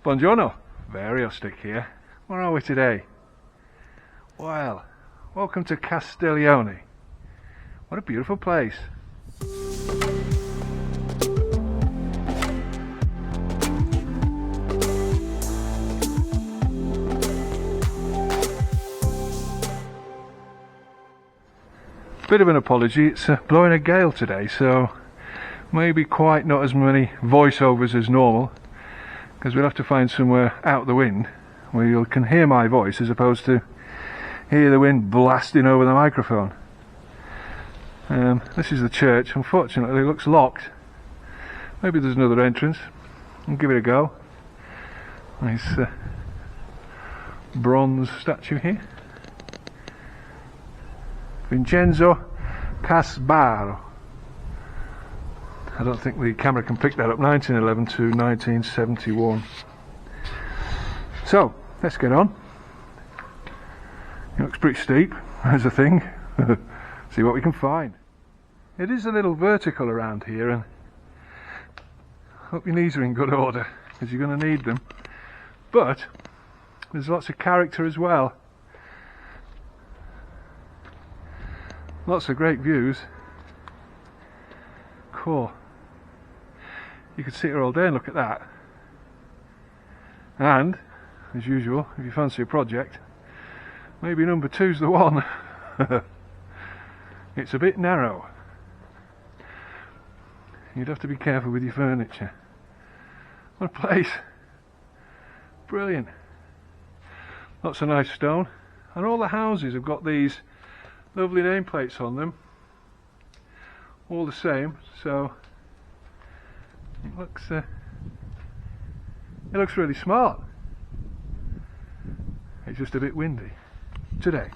Buongiorno, Vario stick here. Where are we today? Well, welcome to Castiglione. What a beautiful place. Bit of an apology, it's blowing a gale today, so maybe quite not as many voiceovers as normal, because we'll have to find somewhere out the wind where you can hear my voice as opposed to hear the wind blasting over the microphone. This is the church. Unfortunately it looks locked. Maybe there's another entrance. I'll give it a go. Nice bronze statue here. Vincenzo Casbaro. I don't think the camera can pick that up. 1911 to 1971. So let's get on. It looks pretty steep. There's a thing. See what we can find. It is a little vertical around here, and hope your knees are in good order because you're going to need them. But there's lots of character as well. Lots of great views. Cool. You could sit here all day and look at that. And, as usual, if you fancy a project, maybe number two's the one. It's a bit narrow. You'd have to be careful with your furniture. What a place. Brilliant. Lots of nice stone. And all the houses have got these lovely nameplates on them. All the same, so it looks really smart. It's just a bit windy today.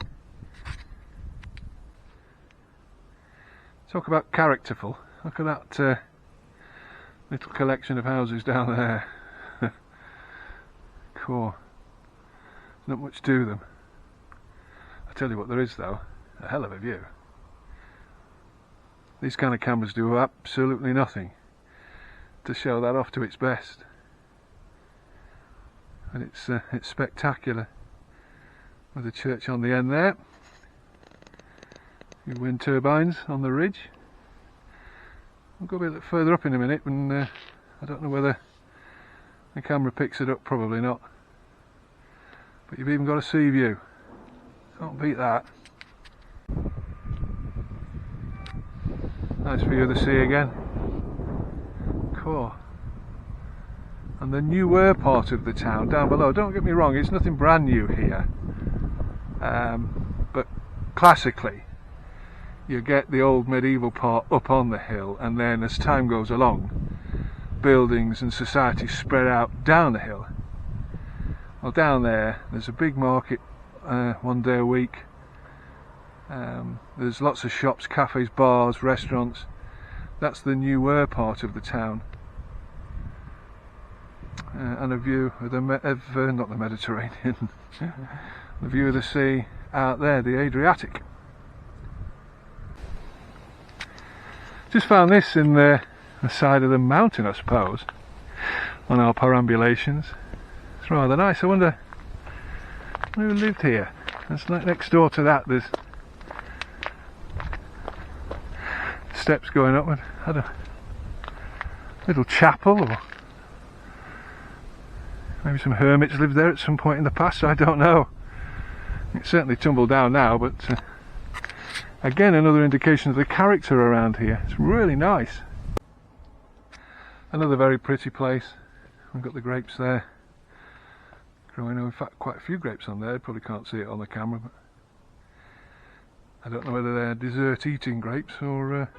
Talk about characterful. Look at that little collection of houses down there. Cool. Not much to them. I tell you what there is though, a hell of a view. These kind of cameras do absolutely nothing to show that off to its best. And it's spectacular. With the church on the end there. Your wind turbines on the ridge. We'll go a bit further up in a minute, and I don't know whether the camera picks it up, probably not. But you've even got a sea view. Can't beat that. Nice view of the sea again. Cool. And the newer part of the town down below, don't get me wrong, it's nothing brand new here. But classically, you get the old medieval part up on the hill, and then as time goes along, buildings and society spread out down the hill. Well, down there's a big market one day a week. There's lots of shops, cafes, bars, restaurants. That's the newer part of the town. And a view of the not the Mediterranean, the view of the sea out there, the Adriatic. Just found this in the side of the mountain, I suppose, on our perambulations. It's rather nice. I wonder who lived here. It's like next door to that. There's steps going up, and had a little chapel, or maybe some hermits lived there at some point in the past. I don't know. It's certainly tumbled down now, but again, another indication of the character around here. It's really nice. Another very pretty place. We've got the grapes there growing. In fact, quite a few grapes on there. Probably can't see it on the camera, but I don't know whether they're dessert eating grapes or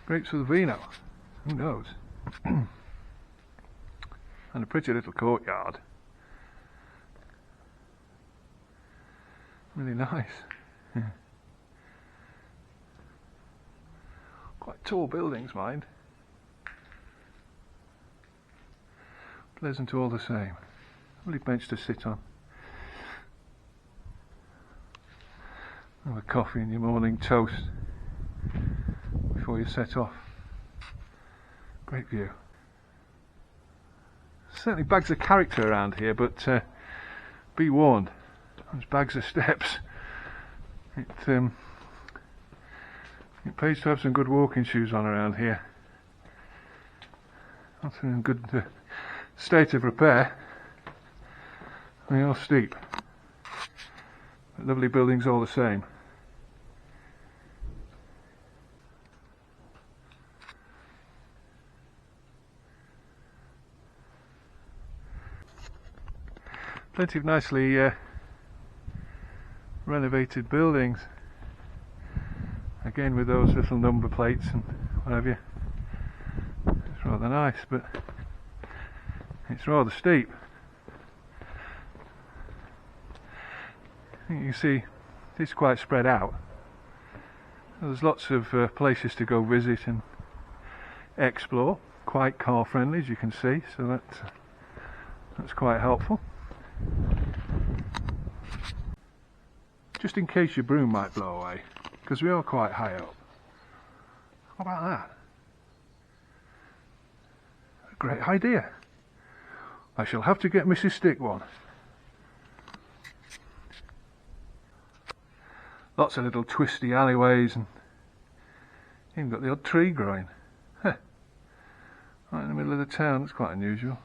grapes for the vino. Who knows? And a pretty little courtyard. Really nice. Yeah. Quite tall buildings, mind. Pleasant all the same. Lovely bench to sit on. Have a coffee and your morning toast before you set off. Great view. certainly bags of character around here, but be warned, there's bags of steps. It pays to have some good walking shoes on around here. Not in good state of repair. They are steep, but lovely buildings all the same. Plenty of nicely renovated buildings, again with those little number plates and what have you. It's rather nice, but it's rather steep. You can see it's quite spread out. There's lots of places to go visit and explore, quite car friendly as you can see, so that's quite helpful. Just in case your broom might blow away, because we are quite high up. How about that? A great idea. I shall have to get Mrs. Stick one. Lots of little twisty alleyways, and even got the odd tree growing. Right in the middle of the town, that's quite unusual.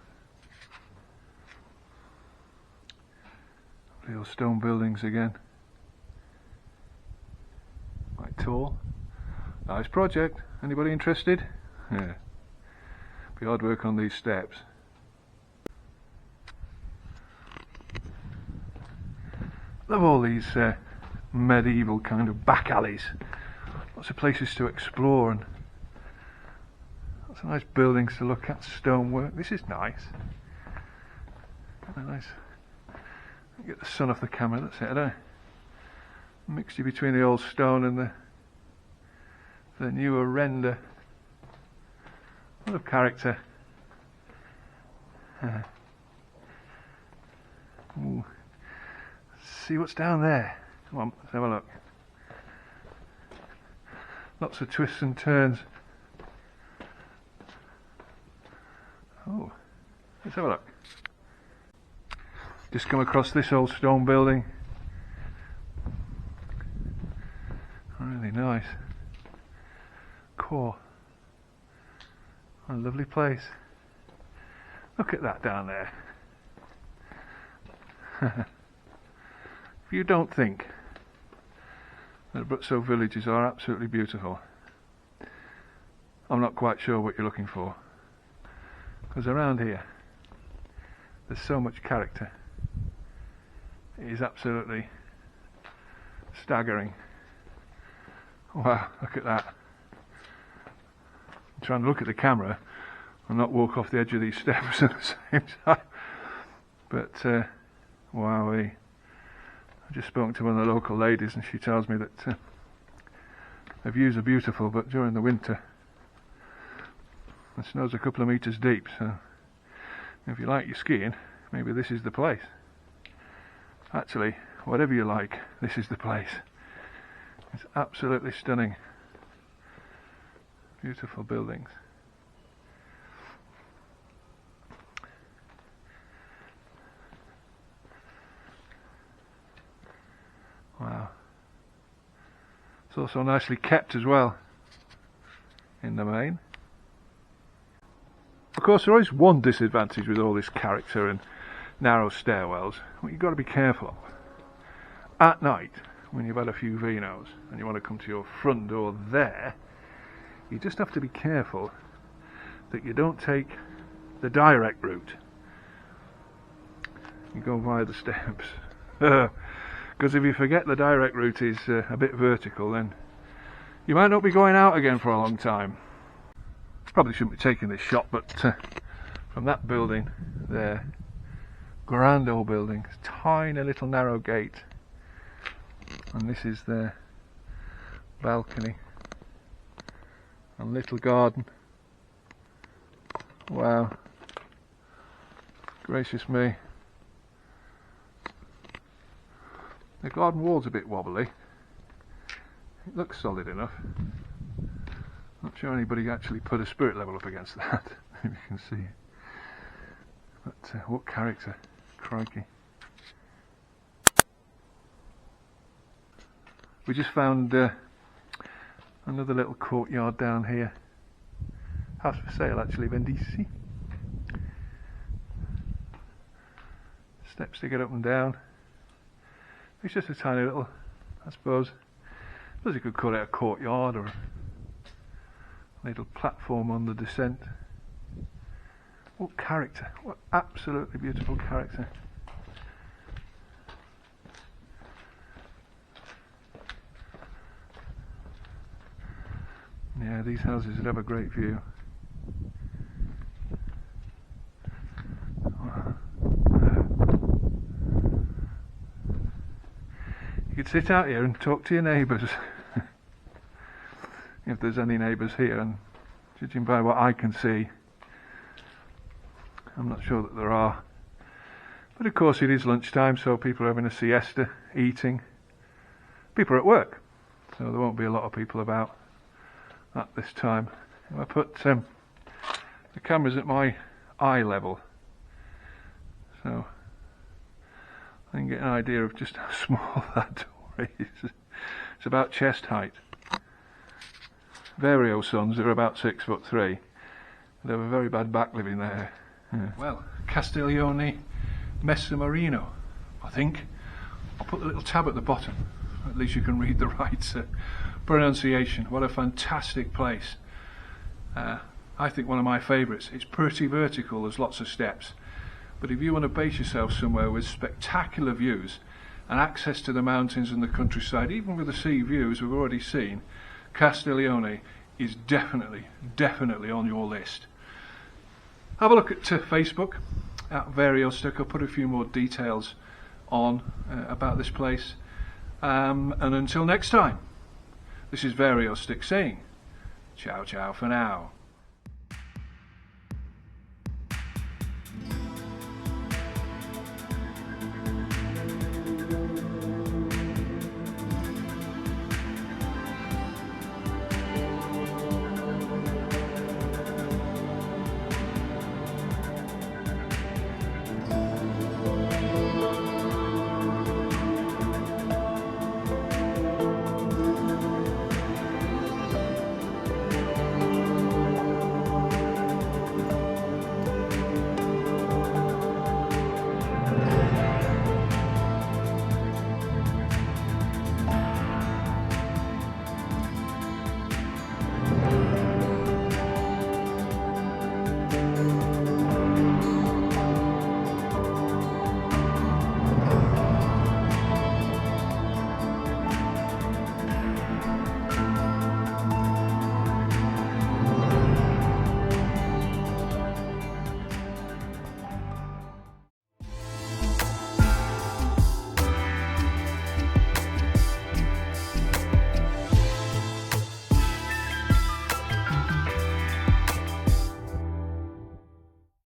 Little stone buildings again. Quite tall. Nice project. Anybody interested? Yeah. Be hard work on these steps. Love all these medieval kind of back alleys. Lots of places to explore and lots of nice buildings to look at. Stonework. This is nice. A nice. Get the sun off the camera, that's it, I don't know. Mixture between the old stone and the newer render. A lot of character. Ooh. See what's down there. Come on, let's have a look. Lots of twists and turns. Oh, let's have a look. Just come across this old stone building. Really nice. Core. What a lovely place. Look at that down there. If you don't think that Abruzzo villages are absolutely beautiful, I'm not quite sure what you're looking for. Because around here there's so much character. It is absolutely staggering. Wow, look at that. I'm trying to look at the camera and not walk off the edge of these steps at the same time. But wowee. I just spoke to one of the local ladies and she tells me that the views are beautiful, but during the winter the snow's a couple of meters deep, so if you like your skiing, maybe this is the place. Actually, whatever you like, this is the place. It's absolutely stunning. Beautiful buildings. Wow. It's also nicely kept as well, in the main. Of course, there is one disadvantage with all this character and narrow stairwells. What you've got to be careful of. At night, when you've had a few vinos and you want to come to your front door there, you just have to be careful that you don't take the direct route. You go via the steps. Because if you forget the direct route is a bit vertical, then you might not be going out again for a long time. Probably shouldn't be taking this shot, but from that building there, grand old building, tiny little narrow gate, and this is their balcony and little garden. Wow, gracious me. The garden wall's a bit wobbly. It looks solid enough. Not sure anybody actually put a spirit level up against that, if you can see. But What character, crikey. We just found another little courtyard down here. House for sale actually, Vendici. Steps to get up and down. It's just a tiny little, I suppose you could call it a courtyard or a little platform on the descent. What character, what absolutely beautiful character. Yeah, these houses would have a great view. You could sit out here and talk to your neighbours. If there's any neighbours here, and judging by what I can see, I'm not sure that there are. But of course it is lunchtime, so people are having a siesta, eating. People are at work, so there won't be a lot of people about at this time. I put the cameras at my eye level, so I can get an idea of just how small that door is. It's about chest height. Vario sons are about 6'3". They have a very bad back living there. Yeah. Well, Castiglione Messer Marino, I think. I'll put the little tab at the bottom. At least you can read the right pronunciation. What a fantastic place. I think one of my favourites. It's pretty vertical, there's lots of steps. But if you want to base yourself somewhere with spectacular views and access to the mountains and the countryside, even with the sea views we've already seen, Castiglione is definitely on your list. Have a look at Facebook at Vario Stick. I'll put a few more details on about this place. And until next time, this is Vario Stick saying ciao ciao for now.